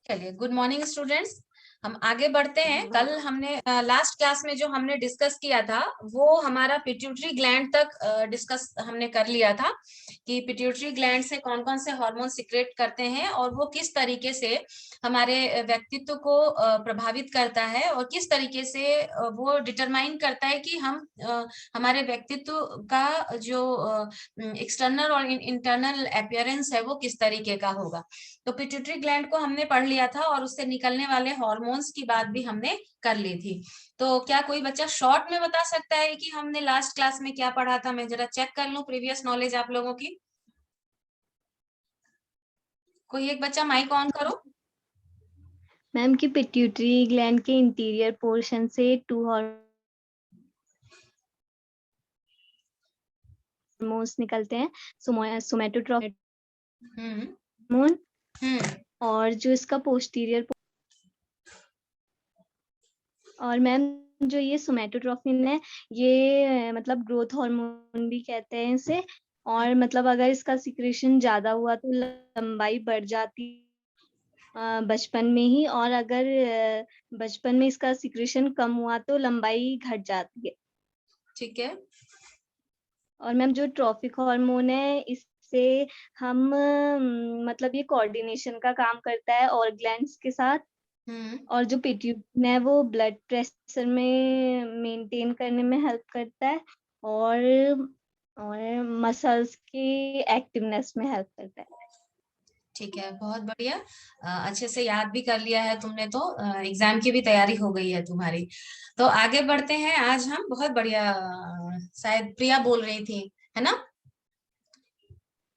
चलिए, good morning students. हम आगे बढ़ते हैं। कल हमने लास्ट क्लास में जो हमने डिस्कस किया था वो हमारा पिट्यूटरी ग्लैंड तक डिस्कस हमने कर लिया था कि पिट्यूटरी ग्लैंड से कौन कौन से हार्मोन सिक्रेट करते हैं और वो किस तरीके से हमारे व्यक्तित्व को प्रभावित करता है और किस तरीके से वो डिटरमाइन करता है कि हम हमारे व्यक्तित्व का जो एक्सटर्नल और इंटरनल अपीयरेंस है वो किस तरीके का होगा। तो पिट्यूटरी ग्लैंड को हमने पढ़ लिया था और उससे निकलने वाले हार्मोन्स की बात भी हमने कर ली थी। तो क्या कोई बच्चा शॉर्ट में बता सकता है कि हमने लास्ट क्लास में क्या पढ़ा था? मैं जरा चेक कर लूं प्रीवियस नॉलेज आप लोगों की। कोई एक बच्चा माइक ऑन करो। मैम की पिट्यूटरी ग्लैंड के इंटीरियर पोर्शन से 2 हार्मोन्स निकलते हैं, सोमैटोट्रोपिक हार्मोन और जो इसका पोस्टीरियर और मैम जो ये सोमैटोट्रोपिन है ये मतलब ग्रोथ हार्मोन भी कहते हैं इसे। और मतलब अगर इसका सिक्रेशन ज्यादा हुआ तो लंबाई बढ़ जाती बचपन में ही, और अगर बचपन में इसका सिक्रेशन कम हुआ तो लंबाई घट जाती है। ठीक है। और मैम जो ट्रॉफिक हार्मोन है इससे हम मतलब ये कोऑर्डिनेशन का काम करता है और ग्लैंड्स के साथ। और जो पिट्यूटरी है वो ब्लड प्रेशर में मेंटेन करने में हेल्प करता है और मसल्स की एक्टिवनेस में हेल्प करता है। ठीक है, बहुत बढ़िया। अच्छे से याद भी कर लिया है तुमने, तो एग्जाम की भी तैयारी हो गई है तुम्हारी। तो आगे बढ़ते हैं। आज हम बहुत बढ़िया, शायद प्रिया बोल रही थी, है ना?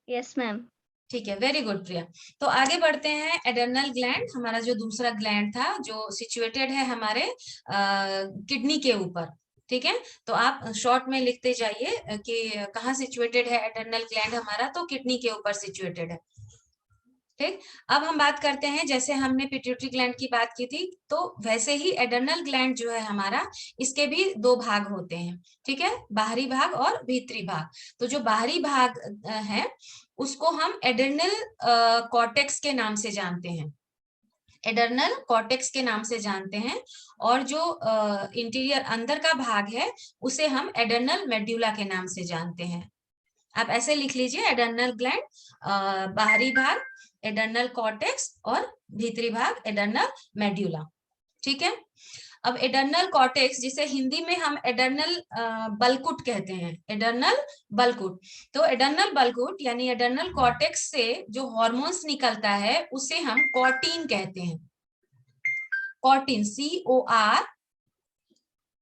Yes ma'am. ठीक है, वेरी गुड प्रिया। तो आगे बढ़ते हैं। एडर्नल ग्लैंड हमारा जो दूसरा ग्लैंड था जो सिचुएटेड है हमारे किडनी के ऊपर। ठीक है, तो आप शॉर्ट में लिखते जाइए कि कहाँ सिचुएटेड है एडर्नल ग्लैंड हमारा, तो किडनी के ऊपर सिचुएटेड है। ठीक, अब हम बात करते हैं, जैसे हमने पिट्यूटरी ग्लैंड की बात की थी तो वैसे ही एडर्नल ग्लैंड जो है हमारा, इसके भी दो भाग होते हैं। ठीक है, बाहरी भाग और भीतरी भाग। तो जो बाहरी भाग है उसको हम एडर्नल कॉर्टेक्स के नाम से जानते हैं। एडर्नल कॉर्टेक्स के नाम से जानते हैं। और जो इंटीरियर अंदर का भाग है उसे हम एडर्नल मेड्यूला के नाम से जानते हैं। आप ऐसे लिख लीजिए, एडर्नल ग्लैंड बाहरी भाग एडर्नल कॉर्टेक्स और भीतरी भाग एडर्नल मेड्यूला। ठीक है, अब एडर्नल कॉर्टेक्स जिसे हिंदी में हम एडर्नल बलकुट कहते हैं, एडर्नल बलकुट। तो एडर्नल बलकुट यानी एडर्नल कॉर्टेक्स से जो हॉर्मोन्स निकलता है उसे हम कॉर्टीन कहते हैं। कॉर्टीन,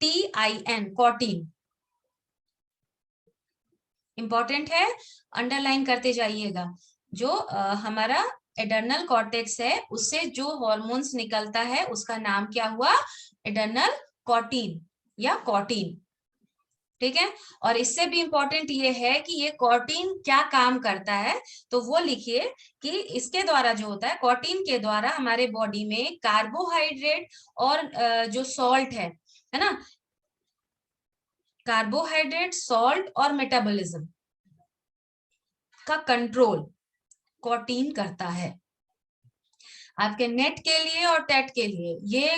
CORTIN, कॉर्टीन। इंपॉर्टेंट है, अंडरलाइन करते जाइएगा। जो हमारा एडर्नल कॉर्टेक्स है उससे जो हॉर्मोन्स निकलता है उसका नाम क्या हुआ? एडर्नल कॉर्टीन या कॉर्टीन। ठीक है, और इससे भी इंपॉर्टेंट ये है कि ये कॉर्टीन क्या काम करता है। तो वो लिखिए कि इसके द्वारा जो होता है, कॉर्टीन के द्वारा हमारे बॉडी में कार्बोहाइड्रेट और जो सॉल्ट है ना, कार्बोहाइड्रेट, सॉल्ट और मेटाबॉलिज्म का कंट्रोल कॉर्टीन करता है। आपके नेट के लिए और टेट के लिए ये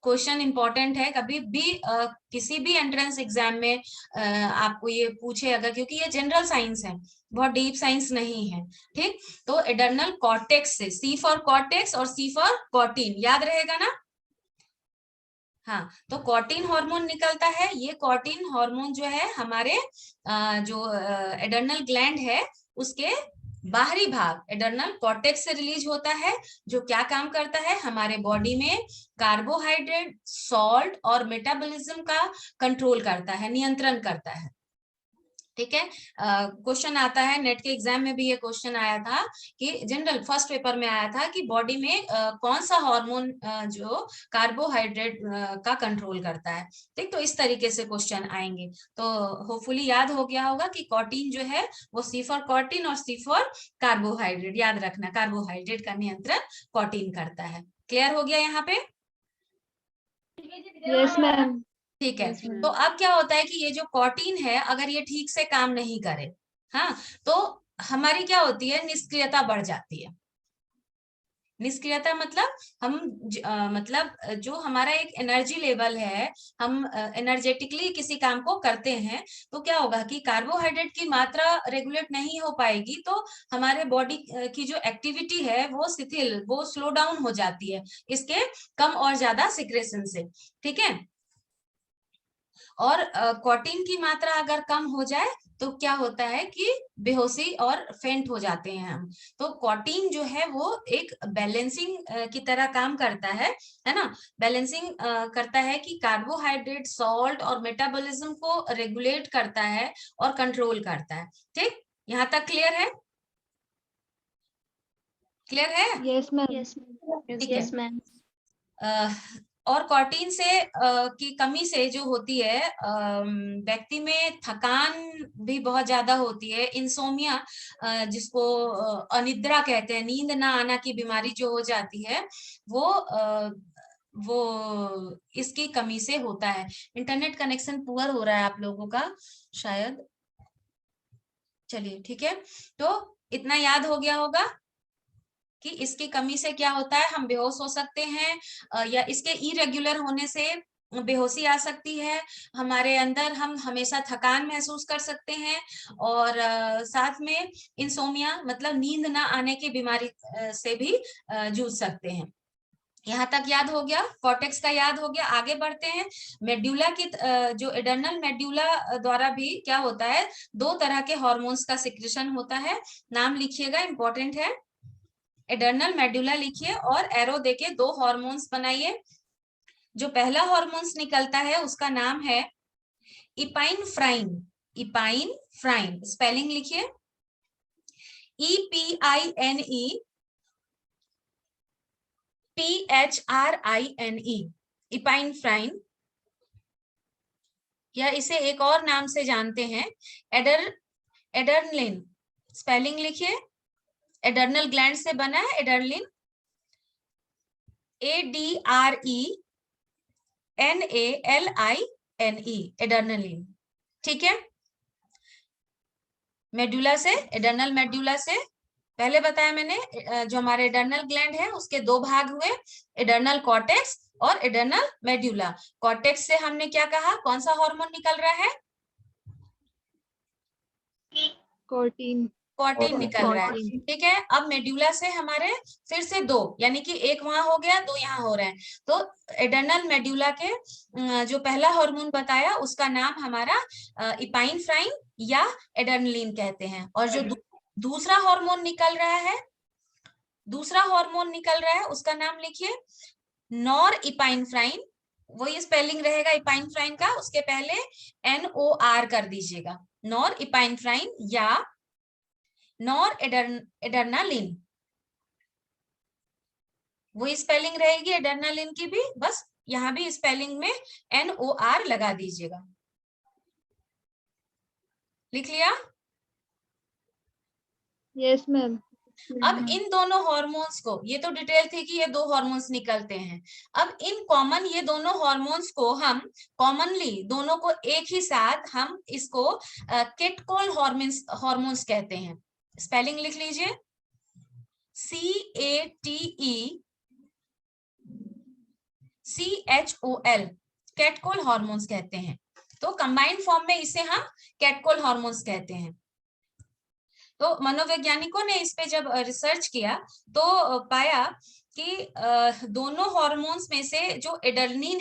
क्वेश्चन इंपॉर्टेंट है। कभी भी किसी भी एंट्रेंस एग्जाम में आपको ये पूछे अगर, क्योंकि ये जनरल साइंस है, बहुत डीप साइंस नहीं है। ठीक, तो एडर्नल कॉर्टेक्स से, C फॉर कॉर्टेक्स और C फॉर कॉर्टीन, याद रहेगा ना? हाँ, तो कॉर्टीन हार्मोन निकलता है। ये कॉर्टीन हार्मोन जो है हमारे जो एडर्नल ग्लैंड है उसके बाहरी भाग एडर्नल कॉर्टेक्स से रिलीज होता है, जो क्या काम करता है? हमारे बॉडी में कार्बोहाइड्रेट, सॉल्ट और मेटाबॉलिज्म का कंट्रोल करता है, नियंत्रण करता है। ठीक है, क्वेश्चन आता है नेट के एग्जाम में भी, ये क्वेश्चन आया था कि जनरल फर्स्ट पेपर में आया था कि बॉडी में कौन सा हार्मोन जो कार्बोहाइड्रेट का कंट्रोल करता है। ठीक, तो इस तरीके से क्वेश्चन आएंगे। तो होपफुली याद हो गया होगा कि कॉर्टीन जो है वो C फॉर कॉर्टीन और C फॉर कार्बोहाइड्रेट, याद रखना, कार्बोहाइड्रेट का नियंत्रण कॉर्टीन करता है। क्लियर हो गया यहाँ पे? Yes ma'am. ठीक है, तो अब क्या होता है कि ये जो कॉर्टीन है अगर ये ठीक से काम नहीं करे, हाँ, तो हमारी क्या होती है? निष्क्रियता बढ़ जाती है। निष्क्रियता मतलब हम मतलब जो हमारा एक एनर्जी लेवल है, हम एनर्जेटिकली किसी काम को करते हैं, तो क्या होगा कि कार्बोहाइड्रेट की मात्रा रेगुलेट नहीं हो पाएगी, तो हमारे बॉडी की जो एक्टिविटी है वो शिथिल, वो स्लो डाउन हो जाती है इसके कम और ज्यादा सिक्रेशन से। ठीक है। और कॉटिन की मात्रा अगर कम हो जाए तो क्या होता है कि बेहोशी और फेंट हो जाते हैं हम। तो कॉटिन जो है वो एक बैलेंसिंग की तरह काम करता है ना। बैलेंसिंग करता है कि कार्बोहाइड्रेट, सॉल्ट और मेटाबॉलिज्म को रेगुलेट करता है और कंट्रोल करता है। ठीक, यहाँ तक क्लियर है? क्लियर है? Yes ma'am. ठीक है। और कॉर्टिन से की कमी से जो होती है, व्यक्ति में थकान भी बहुत ज्यादा होती है। इंसोमिया, जिसको अनिद्रा कहते हैं, नींद ना आना की बीमारी जो हो जाती है, वो इसकी कमी से होता है। इंटरनेट कनेक्शन पुअर हो रहा है आप लोगों का शायद। चलिए ठीक है, तो इतना याद हो गया होगा कि इसकी कमी से क्या होता है, हम बेहोश हो सकते हैं, या इसके इरेगुलर होने से बेहोशी आ सकती है हमारे अंदर, हम हमेशा थकान महसूस कर सकते हैं, और साथ में इंसोमिया मतलब नींद ना आने की बीमारी से भी जूझ सकते हैं। यहाँ तक याद हो गया, कॉर्टेक्स का याद हो गया। आगे बढ़ते हैं। मेड्यूला की जो एडर्नल मेड्यूला द्वारा भी क्या होता है, दो तरह के हॉर्मोन्स का सिक्रेशन होता है। नाम लिखिएगा, इंपॉर्टेंट है। एडर्नल मेडुला लिखिए और एरो देके दो हॉर्मोन्स बनाइए। जो पहला हॉर्मोन्स निकलता है उसका नाम है इपाइनफ्राइन। इपाइनफ्राइन स्पेलिंग लिखिए, EPINE PHRINE, इपाइनफ्राइन, या इसे एक और नाम से जानते हैं एडर्नलिन। स्पेलिंग लिखिए, एडर्नल ग्लैंड से बना है एडर्नलिन, ADRENALINE, एडर्नलिन। ठीक है। मेडुला से, एडर्नल मेडुला से पहले बताया मैंने, जो हमारे एडर्नल ग्लैंड है उसके दो भाग हुए, एडर्नल कॉर्टेक्स और एडर्नल मेडुला। कॉर्टेक्स से हमने क्या कहा, कौन सा हार्मोन निकल रहा है? कॉर्टिन। कॉर्टिन निकल रहा है। ठीक है। अब मेड्यूला से हमारे फिर से दो, यानी कि एक वहां हो गया, दो यहाँ हो रहे हैं। तो एडर्नल मेड्यूला के जो पहला हार्मोन बताया उसका नाम हमारा इपाइनफ्राइन या एडर्नलिन कहते हैं। और जो दूसरा हार्मोन निकल रहा है, दूसरा हार्मोन निकल रहा है उसका नाम लिखिए नॉर इपाइनफ्राइन। वही स्पेलिंग रहेगा इपाइनफ्राइन का, उसके पहले NOR कर दीजिएगा, नॉर इपाइनफ्राइन या नॉर एडर्नालिन। वही स्पेलिंग रहेगी एडर्नालिन की भी, बस यहाँ भी स्पेलिंग में NOR लगा दीजिएगा। लिख लिया? Yes ma'am. अब इन दोनों हॉर्मोन्स को, ये तो डिटेल थी कि ये दो हॉर्मोन्स निकलते हैं। अब इन कॉमन ये दोनों हॉर्मोन्स को हम कॉमनली दोनों को एक ही साथ हम इसको कैटकोल हॉर्मोन्स कहते हैं। स्पेलिंग लिख लीजिए, CATECHOL, कैटकोल हॉर्मोन्स कहते हैं। तो कंबाइंड फॉर्म में इसे हम कैटकोल हॉर्मोन्स कहते हैं। तो मनोवैज्ञानिकों ने इस पे जब रिसर्च किया तो पाया कि दोनों हॉर्मोन्स में से जो एडर्लिन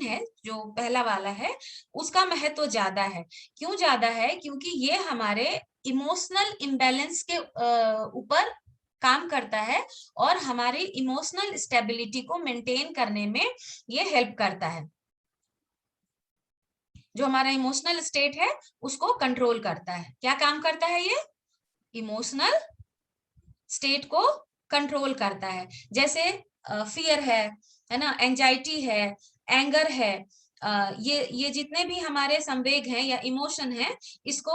है जो पहला वाला है, उसका महत्व ज्यादा है। क्यों ज्यादा है? क्योंकि ये हमारे इमोशनल इम्बैलेंस के ऊपर काम करता है और हमारी इमोशनल स्टेबिलिटी को मेंटेन करने में ये हेल्प करता है। जो हमारा इमोशनल स्टेट है उसको कंट्रोल करता है। क्या काम करता है ये? इमोशनल स्टेट को कंट्रोल करता है। जैसे फियर है ना, एंजाइटी है, एंगर है, ये जितने भी हमारे संवेग हैं या इमोशन है, इसको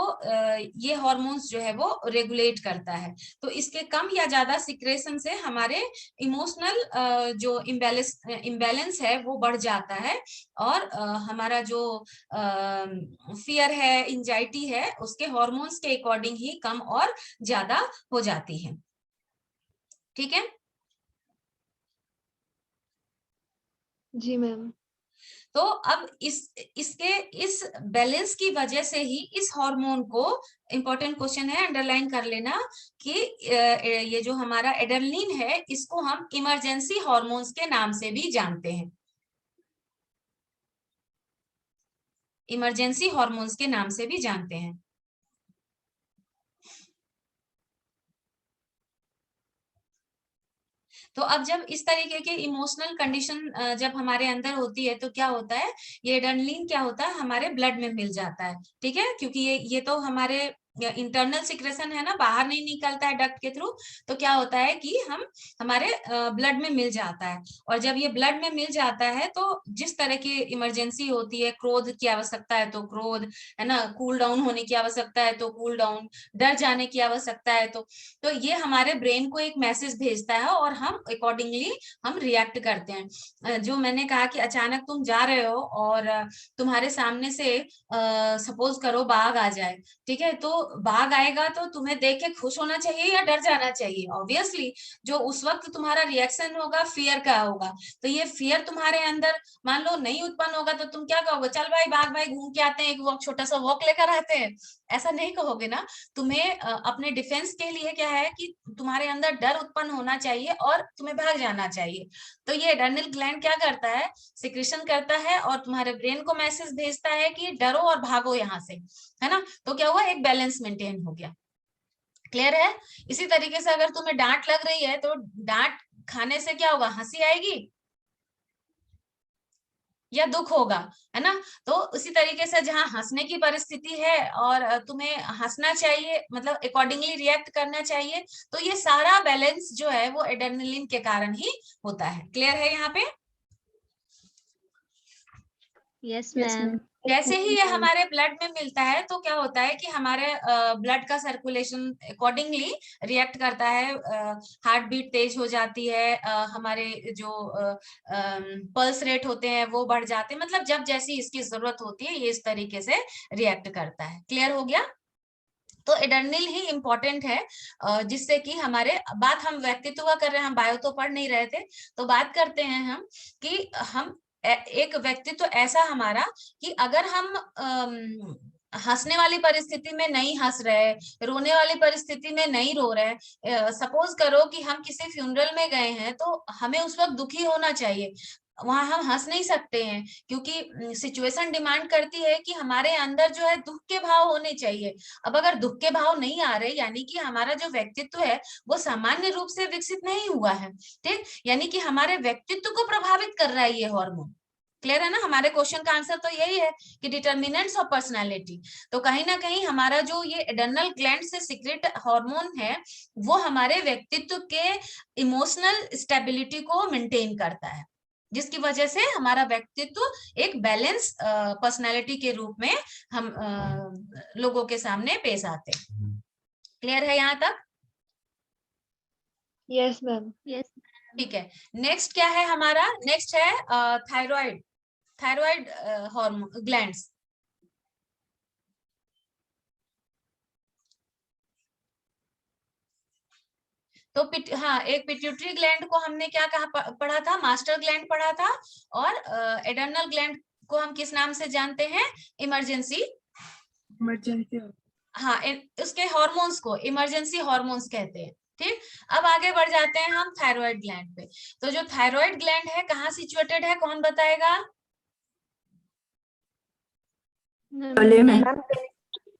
ये हॉर्मोन्स जो है वो रेगुलेट करता है। तो इसके कम या ज्यादा सिक्रेशन से हमारे इमोशनल जो इम्बैलेंस है वो बढ़ जाता है, और हमारा जो फियर है, एंजाइटी है, उसके हॉर्मोन्स के अकॉर्डिंग ही कम और ज्यादा हो जाती है। ठीक है। जी मैम। तो अब इस बैलेंस की वजह से ही इस हार्मोन को, इंपॉर्टेंट क्वेश्चन है, अंडरलाइन कर लेना कि ये जो हमारा एड्रेनलिन है इसको हम इमरजेंसी हार्मोन्स के नाम से भी जानते हैं, इमरजेंसी हार्मोन्स के नाम से भी जानते हैं। तो अब जब इस तरीके के इमोशनल कंडीशन जब हमारे अंदर होती है तो क्या होता है, ये एड्रेनलिन क्या होता है हमारे ब्लड में मिल जाता है, ठीक है, क्योंकि ये तो हमारे इंटरनल सिक्रेशन है ना, बाहर नहीं निकलता है डक्ट के थ्रू, तो क्या होता है कि हमारे ब्लड में मिल जाता है। और जब ये ब्लड में मिल जाता है तो जिस तरह की इमरजेंसी होती है, क्रोध की आवश्यकता है तो क्रोध, है ना, कूल डाउन होने की आवश्यकता है तो कूल डाउन, डर जाने की आवश्यकता है तो ये हमारे ब्रेन को एक मैसेज भेजता है और हम अकॉर्डिंगली हम रिएक्ट करते हैं। जो मैंने कहा कि अचानक तुम जा रहे हो और तुम्हारे सामने से सपोज करो बाघ आ जाए, ठीक है, तो बाघ आएगा तो तुम्हें देख के खुश होना चाहिए या डर जाना चाहिए? ऑब्वियसली जो उस वक्त तुम्हारा रिएक्शन होगा फियर का होगा। तो ये फियर तुम्हारे अंदर मान लो नहीं उत्पन्न होगा तो तुम क्या कहोगे, चल भाई बाघ भाई घूम के आते हैं, एक वॉक, छोटा सा वॉक लेकर आते हैं, ऐसा नहीं कहोगे ना। तुम्हें अपने डिफेंस के लिए क्या है कि तुम्हारे अंदर डर उत्पन्न होना चाहिए और तुम्हें भाग जाना चाहिए। तो ये एड्रेनल ग्लैंड क्या करता है, सिक्रेशन करता है और तुम्हारे ब्रेन को मैसेज भेजता है कि डरो और भागो यहाँ से, है ना। तो क्या हुआ, एक बैलेंस मेंटेन हो गया। क्लियर है? इसी तरीके से अगर तुम्हें डांट लग रही है तो डांट खाने से क्या होगा, हंसी आएगी या दुख होगा, है ना। तो उसी तरीके से जहां हंसने की परिस्थिति है और तुम्हें हंसना चाहिए, मतलब अकॉर्डिंगली रिएक्ट करना चाहिए, तो ये सारा बैलेंस जो है वो एड्रेनलिन के कारण ही होता है। क्लियर है यहाँ पे? Yes ma'am. जैसे ही ये हमारे ब्लड में मिलता है तो क्या होता है कि हमारे ब्लड का सर्कुलेशन अकॉर्डिंगली रिएक्ट करता है, हार्ट बीट तेज हो जाती है, हमारे जो पल्स रेट होते हैं वो बढ़ जाते हैं, मतलब जब जैसी इसकी जरूरत होती है ये इस तरीके से रिएक्ट करता है। क्लियर हो गया? तो एड्रेनल ही इंपॉर्टेंट है, जिससे कि हमारे, बात हम व्यक्तित्व का कर रहे हैं, हम बायो तो पढ़ नहीं रहे थे, तो बात करते हैं हम कि हम एक व्यक्तित्व ऐसा हमारा कि अगर हम हंसने वाली परिस्थिति में नहीं हंस रहे, रोने वाली परिस्थिति में नहीं रो रहे, सपोज करो कि हम किसी फ्यूनरल में गए हैं तो हमें उस वक्त दुखी होना चाहिए, वहां हम हंस नहीं सकते हैं क्योंकि सिचुएशन डिमांड करती है कि हमारे अंदर जो है दुख के भाव होने चाहिए। अब अगर दुख के भाव नहीं आ रहे यानी कि हमारा जो व्यक्तित्व है वो सामान्य रूप से विकसित नहीं हुआ है, ठीक, यानी कि हमारे व्यक्तित्व को प्रभावित कर रहा है ये हार्मोन। क्लियर है ना? हमारे क्वेश्चन का आंसर तो यही है कि डिटर्मिनेंट्स ऑफ पर्सनालिटी। तो कहीं ना कहीं हमारा जो ये एड्रेनल ग्लैंड से सीक्रेट हार्मोन है वो हमारे व्यक्तित्व के इमोशनल स्टेबिलिटी को मेंटेन करता है, जिसकी वजह से हमारा व्यक्तित्व एक बैलेंस पर्सनालिटी के रूप में हम लोगों के सामने पेश आते हैं। क्लियर है यहाँ तक? Yes ma'am. यस। ठीक है, नेक्स्ट क्या है हमारा, नेक्स्ट है थायराइड, थायराइड हार्मोन ग्लैंड्स। तो हाँ, एक पिट्यूटरी ग्लैंड को हमने क्या कहा पढ़ा था, मास्टर ग्लैंड पढ़ा था, और एड्रेनल ग्लैंड को हम किस नाम से जानते हैं, इमरजेंसी, हाँ, उसके हार्मोन्स को इमरजेंसी हार्मोन्स कहते हैं। ठीक, अब आगे बढ़ जाते हैं हम थायराइड ग्लैंड पे। तो जो थायराइड ग्लैंड है कहाँ सिचुएटेड है, कौन बताएगा? गले में।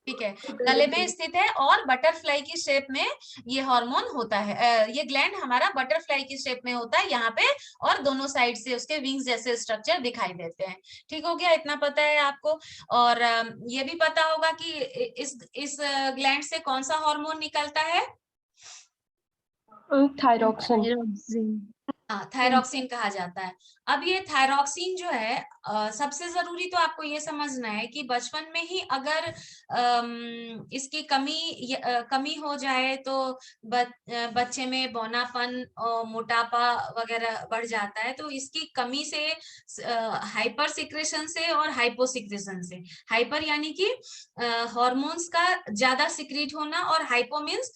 ठीक है, गले में स्थित है और बटरफ्लाई की शेप में ये हार्मोन होता है, ये ग्लैंड हमारा बटरफ्लाई की शेप में होता है यहाँ पे, और दोनों साइड से उसके विंग्स जैसे स्ट्रक्चर दिखाई देते हैं। ठीक हो गया, इतना पता है आपको। और ये भी पता होगा कि इस ग्लैंड से कौन सा हार्मोन निकलता है, थायरॉक्सिन। थायरॉक्सिन कहा जाता है। अब ये थायरॉक्सिन जो है, सबसे जरूरी तो आपको ये समझना है कि बचपन में ही अगर इसकी कमी हो जाए तो बच्चे में बौनापन, मोटापा वगैरह बढ़ जाता है। तो इसकी कमी से, हाइपर सिक्रेशन से और हाइपो सिक्रेशन से, हाइपर यानी कि हार्मोन्स का ज्यादा सिक्रीट होना और हाइपो मीन्स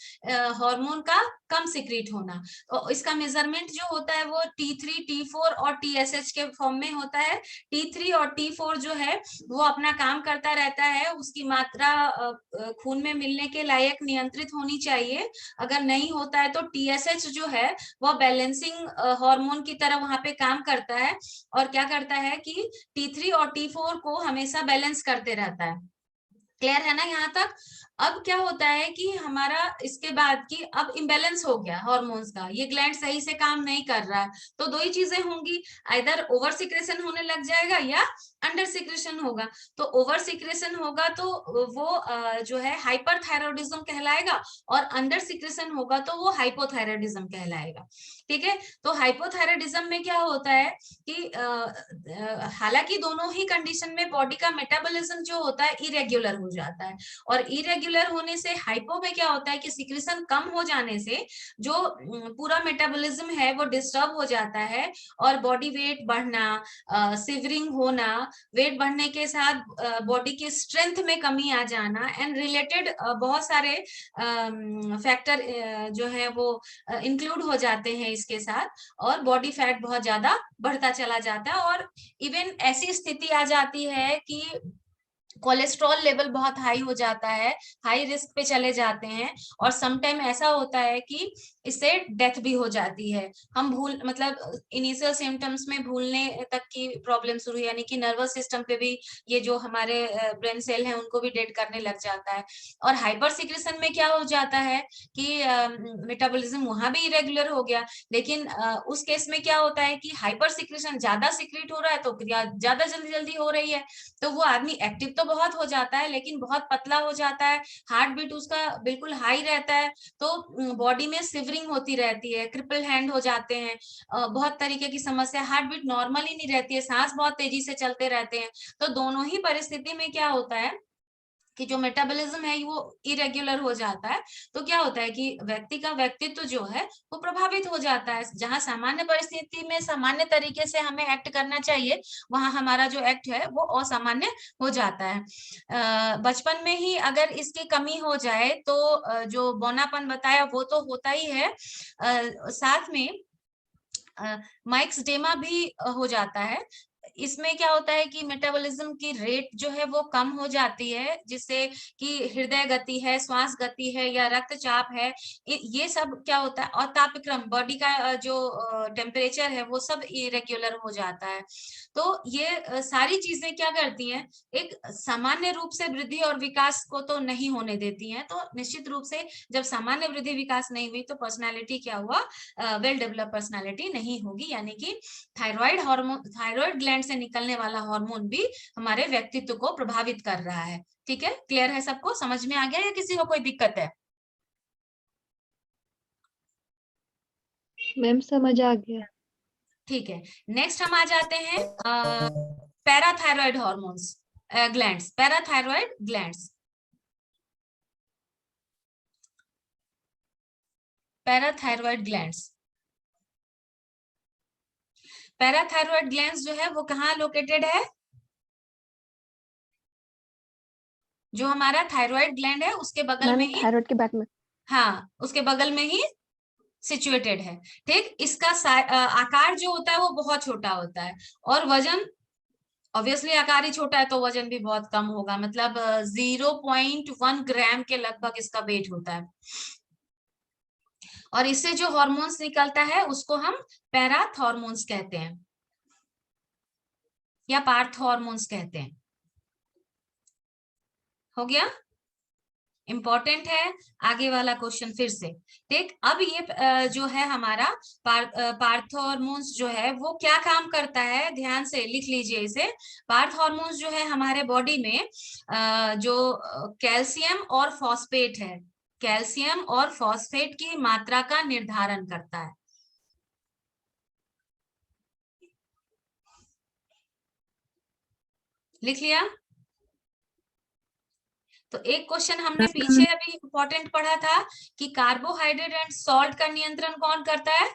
हार्मोन का कम सिक्रीट होना, तो इसका मेजरमेंट जो होता है है वो T3, T4 और TSH के फॉर्म में होता है। T3 और T4 जो है वो अपना काम करता रहता है, उसकी मात्रा खून में मिलने के लायक नियंत्रित होनी चाहिए। अगर नहीं होता है तो TSH जो है वो बैलेंसिंग हार्मोन की तरह वहां पे काम करता है और क्या करता है कि T3 और T4 को हमेशा बैलेंस करते रहता है। क्लियर है ना यहाँ तक? अब क्या होता है कि हमारा इसके बाद की अब इम्बेलेंस हो गया हार्मोन्स का, ये ग्लैंड सही से काम नहीं कर रहा है, तो दो ही चीजें होंगी, आइदर ओवर सिक्रेशन होने लग जाएगा या अंडर सिक्रेशन होगा। तो ओवर सिक्रेशन होगा तो वो जो है हाइपरथायरॉयडिज्म कहलाएगा, और अंडर सिक्रेशन होगा तो वो हाइपोथायरॉयडिज्म कहलाएगा। ठीक है, तो हाइपोथायरॉयडिज्म में क्या होता है कि हालांकि दोनों ही कंडीशन में बॉडी का मेटाबॉलिज्म जो होता है इरेग्युलर हो जाता है, और इरेग्युलर होने से हाइपो में क्या होता है कि सिक्रेशन कम हो जाने से जो पूरा मेटाबॉलिज्म है वो डिस्टर्ब हो जाता है, और बॉडी वेट बढ़ना, सिवरिंग होना, वेट बढ़ने के साथ बॉडी की स्ट्रेंथ में कमी आ जाना एंड रिलेटेड बहुत सारे फैक्टर जो है वो इंक्लूड हो जाते हैं इसके साथ, और बॉडी फैट बहुत ज्यादा बढ़ता चला जाता है, और इवन ऐसी स्थिति आ जाती है कि कोलेस्ट्रॉल लेवल बहुत हाई हो जाता है, हाई रिस्क पे चले जाते हैं, और समटाइम ऐसा होता है कि इससे डेथ भी हो जाती है। हम भूल मतलब इनिशियल सिम्टम्स में भूलने तक की प्रॉब्लम शुरू, यानी कि नर्वस सिस्टम पे भी ये जो हमारे ब्रेन सेल हैं उनको भी डेड करने लग जाता है। और हाइपर सिक्रेशन में क्या हो जाता है कि मेटाबॉलिज्म वहां भी इरेगुलर हो गया, लेकिन उस केस में क्या होता है कि हाइपर सिक्रेशन ज्यादा सिक्रेट हो रहा है तो क्रिया ज्यादा जल्दी जल्दी हो रही है, तो वो आदमी एक्टिव तो बहुत हो जाता है लेकिन बहुत पतला हो जाता है, हार्ट बीट उसका बिल्कुल हाई रहता है, तो बॉडी में सिवरिंग होती रहती है, क्रिपल हैंड हो जाते हैं, बहुत तरीके की समस्या, हार्ट बीट नॉर्मल ही नहीं रहती है, सांस बहुत तेजी से चलते रहते हैं। तो दोनों ही परिस्थिति में क्या होता है कि जो मेटाबॉलिज्म है वो इरेग्युलर हो जाता है, तो क्या होता है कि व्यक्ति का व्यक्तित्व जो है वो प्रभावित हो जाता है। जहां सामान्य परिस्थिति में सामान्य तरीके से हमें एक्ट करना चाहिए, वहां हमारा जो एक्ट है वो असामान्य हो जाता है। बचपन में ही अगर इसकी कमी हो जाए तो जो बौनापन बताया वो तो होता ही है, साथ में माइक्सडेमा भी हो जाता है। इसमें क्या होता है कि मेटाबॉलिज्म की रेट जो है वो कम हो जाती है, जिससे कि हृदय गति है, श्वास गति है या रक्तचाप है, ये सब क्या होता है, और तापक्रम बॉडी का जो टेम्परेचर है वो सब इरेग्युलर हो जाता है। तो ये सारी चीजें क्या करती हैं, एक सामान्य रूप से वृद्धि और विकास को तो नहीं होने देती हैं। तो निश्चित रूप से जब सामान्य वृद्धि विकास नहीं हुई तो पर्सनैलिटी क्या हुआ, वेल डेवलप पर्सनैलिटी नहीं होगी, यानी कि थायराइड हार्मोन, थायराइड ग्लैंड से निकलने वाला हार्मोन भी हमारे व्यक्तित्व को प्रभावित कर रहा है। ठीक है, क्लियर है सबको, समझ में आ गया या किसी को कोई दिक्कत है? मैम समझ आ गया। ठीक है, नेक्स्ट हम आ जाते हैं parathyroid hormones, glands, parathyroid glands. Parathyroid glands, parathyroid glands जो है वो कहाँ लोकेटेड है? जो हमारा थायराइड ग्लैंड है उसके बगल में ही, थायराइड के बैक में, हाँ उसके बगल में ही सिचुएटेड है। ठीक, इसका आकार जो होता है वो बहुत छोटा होता है, और वजन ऑब्वियसली आकार ही छोटा है तो वजन भी बहुत कम होगा, मतलब 0.1 ग्राम के लगभग इसका वेट होता है। और इससे जो हार्मोन्स निकलता है उसको हम पैराथ हार्मोन्स कहते हैं या पार्थ हार्मोन्स कहते हैं। हो गया, इंपॉर्टेंट है आगे वाला क्वेश्चन फिर से। ठीक, अब ये जो है हमारा पार्थ हार्मोन्स जो है वो क्या काम करता है, ध्यान से लिख लीजिए इसे। पार्थ हार्मोन्स जो है हमारे बॉडी में जो कैल्शियम और फॉस्फेट है, कैल्शियम और फॉस्फेट की मात्रा का निर्धारण करता है। लिख लिया? तो एक क्वेश्चन हमने पीछे अभी इंपॉर्टेंट पढ़ा था कि कार्बोहाइड्रेट एंड सॉल्ट का नियंत्रण कौन करता है?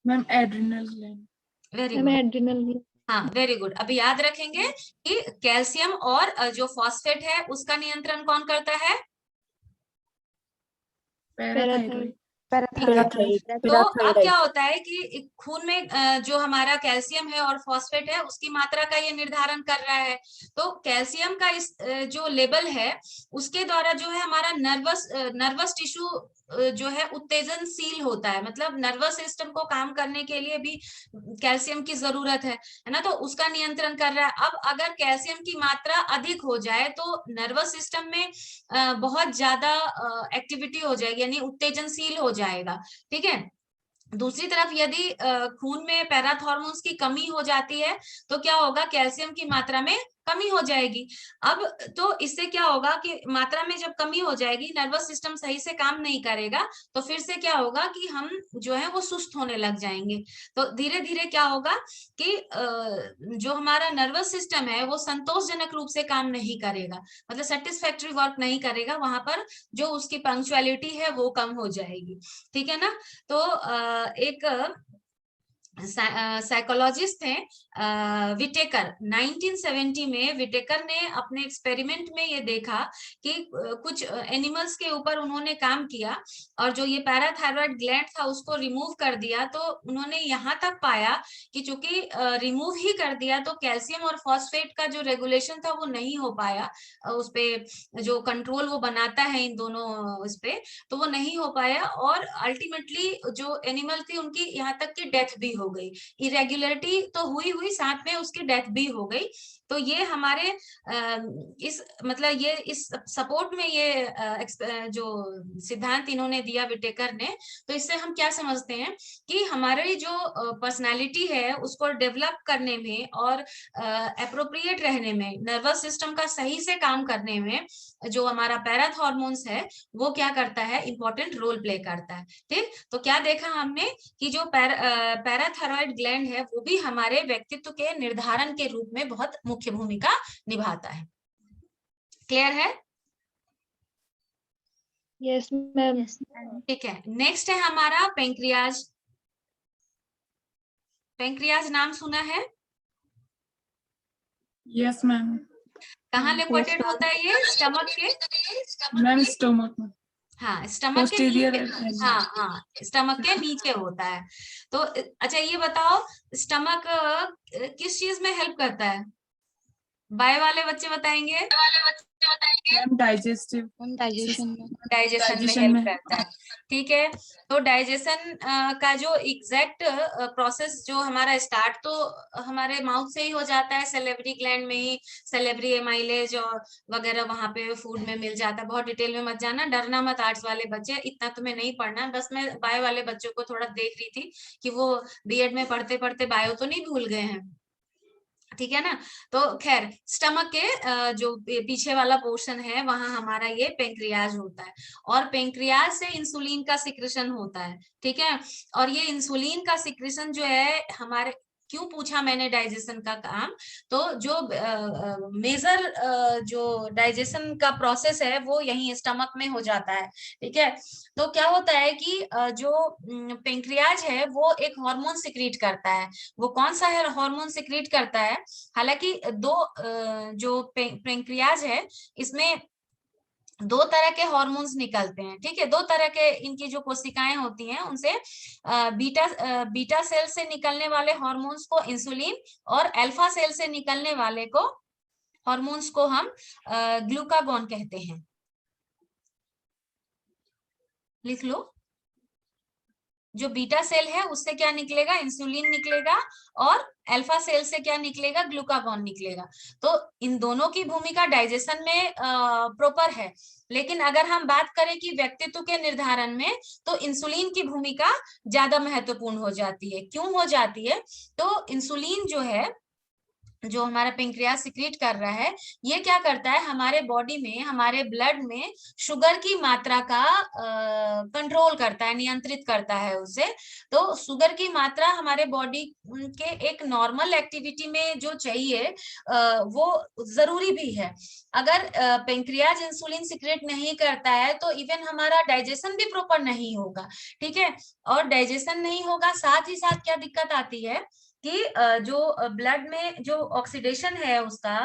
Ma'am adrenal gland. Very good, adrenal, हाँ वेरी गुड। अभी याद रखेंगे कि कैल्शियम और जो फॉस्फेट है उसका नियंत्रण कौन करता है? पैराथायराइड। तो अब क्या होता है कि खून में जो हमारा कैल्शियम है और फॉस्फेट है उसकी मात्रा का ये निर्धारण कर रहा है। तो कैल्शियम का इस जो लेवल है उसके द्वारा जो है हमारा नर्वस टिश्यू जो है उत्तेजनशील होता है, मतलब नर्वस सिस्टम को काम करने के लिए भी कैल्शियम की जरूरत है ना, तो उसका नियंत्रण कर रहा है। अब अगर कैल्शियम की मात्रा अधिक हो जाए तो नर्वस सिस्टम में बहुत ज्यादा एक्टिविटी हो जाएगी, यानी उत्तेजनशील हो जाएगा। ठीक है। दूसरी तरफ यदि खून में पैराथॉर्मोन्स की कमी हो जाती है तो क्या होगा, कैल्शियम की मात्रा में कमी हो जाएगी। अब तो इससे क्या होगा कि मात्रा में जब कमी हो जाएगी, नर्वस सिस्टम सही से काम नहीं करेगा, तो फिर से क्या होगा कि हम जो है वो सुस्त होने लग जाएंगे। तो धीरे धीरे क्या होगा कि जो हमारा नर्वस सिस्टम है वो संतोषजनक रूप से काम नहीं करेगा, मतलब सेटिस्फैक्टरी वर्क नहीं करेगा, वहां पर जो उसकी पंक्चुअलिटी है वो कम हो जाएगी। ठीक है ना। तो एक साइकोलॉजिस्ट हैं विटेकर, 1970 में विटेकर ने अपने एक्सपेरिमेंट में ये देखा कि कुछ एनिमल्स के ऊपर उन्होंने काम किया और जो ये पैराथायरॉयड ग्लैंड था उसको रिमूव कर दिया। तो उन्होंने यहाँ तक पाया कि चूंकि रिमूव ही कर दिया तो कैल्शियम और फॉस्फेट का जो रेगुलेशन था वो नहीं हो पाया, उस पे जो कंट्रोल वो बनाता है इन दोनों उस पे, तो वो नहीं हो पाया और अल्टीमेटली जो एनिमल थी उनकी यहाँ तक कि डेथ भी हो गई। इरेगुलरिटी तो हुई साथ में उसकी डेथ भी हो गई। तो ये हमारे इस मतलब ये इस सपोर्ट में ये जो सिद्धांत इन्होंने दिया विटेकर ने, तो इससे हम क्या समझते हैं कि हमारी जो पर्सनालिटी है उसको डेवलप करने में और अप्रोप्रिएट रहने में, नर्वस सिस्टम का सही से काम करने में जो हमारा पैराथॉर्मोन्स है वो क्या करता है, इंपॉर्टेंट रोल प्ले करता है। ठीक। तो क्या देखा हमने कि जो पैराथायरॉयड ग्लैंड है वो भी हमारे व्यक्तित्व के निर्धारण के रूप में बहुत मुख्य भूमिका निभाता है। क्लियर है? Yes ma'am. ठीक है। नेक्स्ट है हमारा पेंक्रियाज। पेंक्रियाज नाम सुना है? Yes ma'am. कहाँ लोकेटेड होता है ये? स्टमक के? मैम स्टमक में। हाँ, स्टमक के नीचे। हाँ, स्टमक के नीचे होता है। तो अच्छा ये बताओ, स्टमक किस चीज में हेल्प करता है? बाय वाले बच्चे बताएंगे। डाइजेशन में हेल्प करता है। ठीक है। तो डाइजेशन का जो एग्जैक्ट प्रोसेस जो हमारा स्टार्ट तो हमारे माउथ से ही हो जाता है, सेलेवरी ग्लैंड में ही सेलेवरी एमाइलेज और वगैरह वहां पे फूड में मिल जाता है। बहुत डिटेल में मत जाना, डरना मत आर्ट्स वाले बच्चे, इतना तुम्हें नहीं पढ़ना। बस मैं बायो वाले बच्चों को थोड़ा देख रही थी कि वो बीएड में पढ़ते पढ़ते बायो तो नहीं भूल गए हैं। ठीक है ना। तो खैर स्टमक के जो पीछे वाला पोर्शन है वहां हमारा ये पेंक्रियाज होता है और पेंक्रियाज से इंसुलिन का सिक्रेशन होता है। ठीक है। और ये इंसुलिन का सिक्रेशन जो है हमारे, क्यों पूछा मैंने डाइजेशन का काम, तो जो मेजर जो डाइजेशन का प्रोसेस है वो यही स्टमक में हो जाता है। ठीक है। तो क्या होता है कि जो पेंक्रियाज है वो एक हार्मोन सिक्रीट करता है। वो कौन सा है हार्मोन सिक्रीट करता है? हालांकि दो जो पेंक्रियाज है इसमें दो तरह के हार्मोन्स निकलते हैं। ठीक है। दो तरह के इनकी जो कोशिकाएं होती हैं उनसे बीटा सेल से निकलने वाले हार्मोन्स को इंसुलिन और अल्फा सेल से निकलने वाले को हार्मोन्स को हम ग्लूकागॉन कहते हैं। लिख लो। जो बीटा सेल है उससे क्या निकलेगा, इंसुलिन निकलेगा, और अल्फा सेल से क्या निकलेगा, ग्लूकागॉन निकलेगा। तो इन दोनों की भूमिका डाइजेशन में प्रॉपर है। लेकिन अगर हम बात करें कि व्यक्तित्व के निर्धारण में, तो इंसुलिन की भूमिका ज्यादा महत्वपूर्ण हो जाती है। क्यों हो जाती है? तो इंसुलिन जो है, जो हमारा पेंक्रियाज सिक्रीट कर रहा है, ये क्या करता है, हमारे बॉडी में, हमारे ब्लड में शुगर की मात्रा का कंट्रोल करता है, नियंत्रित करता है उसे। तो शुगर की मात्रा हमारे बॉडी के एक नॉर्मल एक्टिविटी में जो चाहिए वो जरूरी भी है। अगर पेंक्रियाज इंसुलिन सिक्रेट नहीं करता है तो इवन हमारा डाइजेशन भी प्रॉपर नहीं होगा। ठीक है। और डाइजेशन नहीं होगा, साथ ही साथ क्या दिक्कत आती है कि जो ब्लड में जो ऑक्सीडेशन है उसका,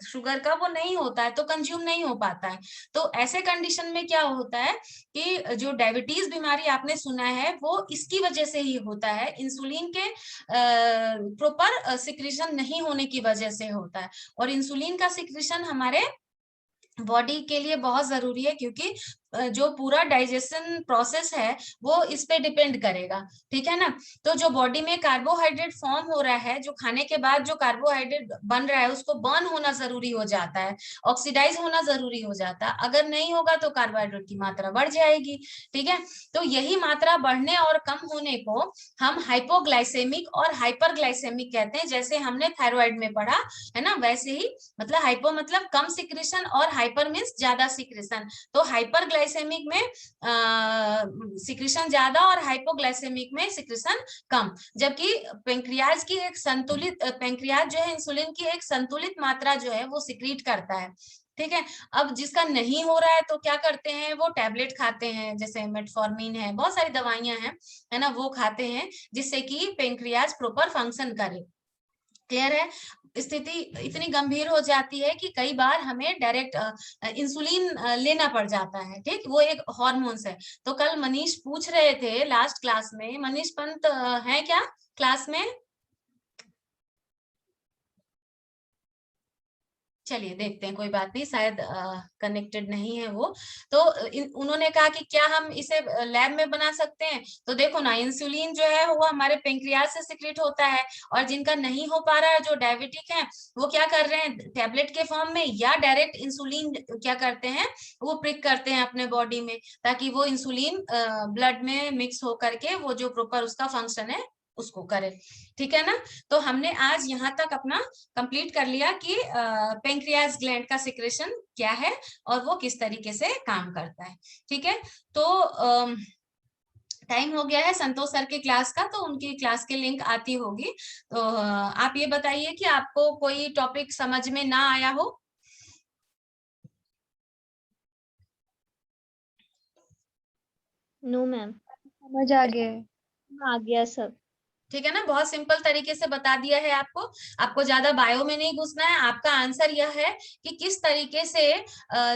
शुगर का वो नहीं होता है, तो कंज्यूम नहीं हो पाता है। तो ऐसे कंडीशन में क्या होता है कि जो डायबिटीज बीमारी आपने सुना है वो इसकी वजह से ही होता है, इंसुलिन के प्रॉपर सिक्रीशन नहीं होने की वजह से होता है। और इंसुलिन का सिक्रीशन हमारे बॉडी के लिए बहुत जरूरी है, क्योंकि जो पूरा डाइजेशन प्रोसेस है वो इस पे डिपेंड करेगा, ठीक है ना। तो जो बॉडी में कार्बोहाइड्रेट फॉर्म हो रहा है, जो खाने के बाद जो कार्बोहाइड्रेट बन रहा है उसको बर्न होना जरूरी हो जाता है, ऑक्सीडाइज होना जरूरी हो जाता है। अगर नहीं होगा तो कार्बोहाइड्रेट की मात्रा बढ़ जाएगी, ठीक है। तो यही मात्रा बढ़ने और कम होने को हम हाइपोग्लाइसेमिक और हाइपरग्लाइसेमिक कहते हैं, जैसे हमने थायराइड में पढ़ा है ना, वैसे ही। मतलब हाइपो मतलब कम सिक्रेशन और हाइपर मीन्स ज्यादा सिक्रेशन। तो हाइपरग्लाइसेमिक में सिक्रेशन ज्यादा और हाइपोग्लाइसेमिक में सिक्रेशन कम। जबकि पेंक्रियाज की एक संतुलित, पेंक्रियाज जो है इंसुलिन की एक संतुलित मात्रा जो है वो सिक्रीट करता है, ठीक है। अब जिसका नहीं हो रहा है तो क्या करते हैं, वो टैबलेट खाते हैं, जैसे मेटफॉर्मिन है, बहुत सारी दवाइयां हैं, है ना, वो खाते हैं जिससे कि पेंक्रियाज प्रॉपर फंक्शन करे। क्लियर है। स्थिति इतनी गंभीर हो जाती है कि कई बार हमें डायरेक्ट इंसुलिन लेना पड़ जाता है, ठीक। वो एक हार्मोन्स है। तो कल मनीष पूछ रहे थे लास्ट क्लास में, मनीष पंत है क्या क्लास में? चलिए देखते हैं, कोई बात नहीं, शायद कनेक्टेड नहीं है वो। तो उन्होंने कहा कि क्या हम इसे लैब में बना सकते हैं। तो देखो ना, इंसुलिन जो है वो हमारे पेंक्रियाज से सिक्रेट होता है, और जिनका नहीं हो पा रहा है, जो डायबिटिक है, वो क्या कर रहे हैं, टैबलेट के फॉर्म में या डायरेक्ट इंसुलिन क्या करते हैं, वो प्रिक करते हैं अपने बॉडी में, ताकि वो इंसुलिन ब्लड में मिक्स होकर के वो जो प्रॉपर उसका फंक्शन है उसको करे, ठीक है ना। तो हमने आज यहाँ तक अपना कंप्लीट कर लिया कि पेंक्रियाज ग्लैंड का सिक्रेशन क्या है और वो किस तरीके से काम करता है, ठीक है। तो टाइम हो गया है संतोष सर की क्लास का, तो उनकी क्लास की लिंक आती होगी। तो आप ये बताइए कि आपको कोई टॉपिक समझ में ना आया हो। नो मैम, समझ आ गया है। आ गया सब। ठीक है ना, बहुत सिंपल तरीके से बता दिया है आपको। आपको ज्यादा बायो में नहीं घुसना है। आपका आंसर यह है कि किस तरीके से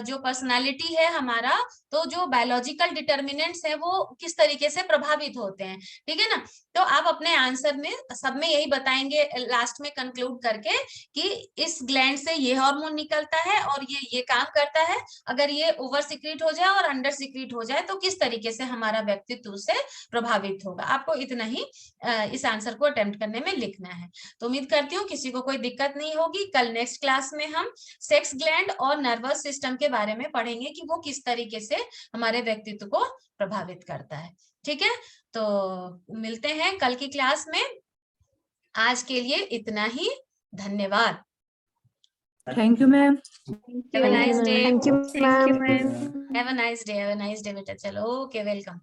जो पर्सनालिटी है हमारा, तो जो बायोलॉजिकल डिटर्मिनेंट्स है वो किस तरीके से प्रभावित होते हैं, ठीक है ना। तो आप अपने आंसर में सब में यही बताएंगे लास्ट में कंक्लूड करके कि इस ग्लैंड से ये हार्मोन निकलता है और ये काम करता है। अगर ये ओवर सिक्रीट हो जाए और अंडर सिक्रीट हो जाए तो किस तरीके से हमारा व्यक्तित्व से प्रभावित होगा। आपको इतना ही इस आंसर को अटेम्प्ट करने में लिखना है। तो उम्मीद करती हूँ किसी को कोई दिक्कत नहीं होगी। कल नेक्स्ट क्लास में हम सेक्स ग्लैंड और नर्वस सिस्टम के बारे में पढ़ेंगे कि वो किस तरीके से हमारे व्यक्तित्व को प्रभावित करता है, ठीक है। तो मिलते हैं कल की क्लास में। आज के लिए इतना ही, धन्यवाद। Thank you ma'am. Have a nice day. Thank you ma'am. Have a nice day. Have a nice day बेटा। चलो, ओके, वेलकम।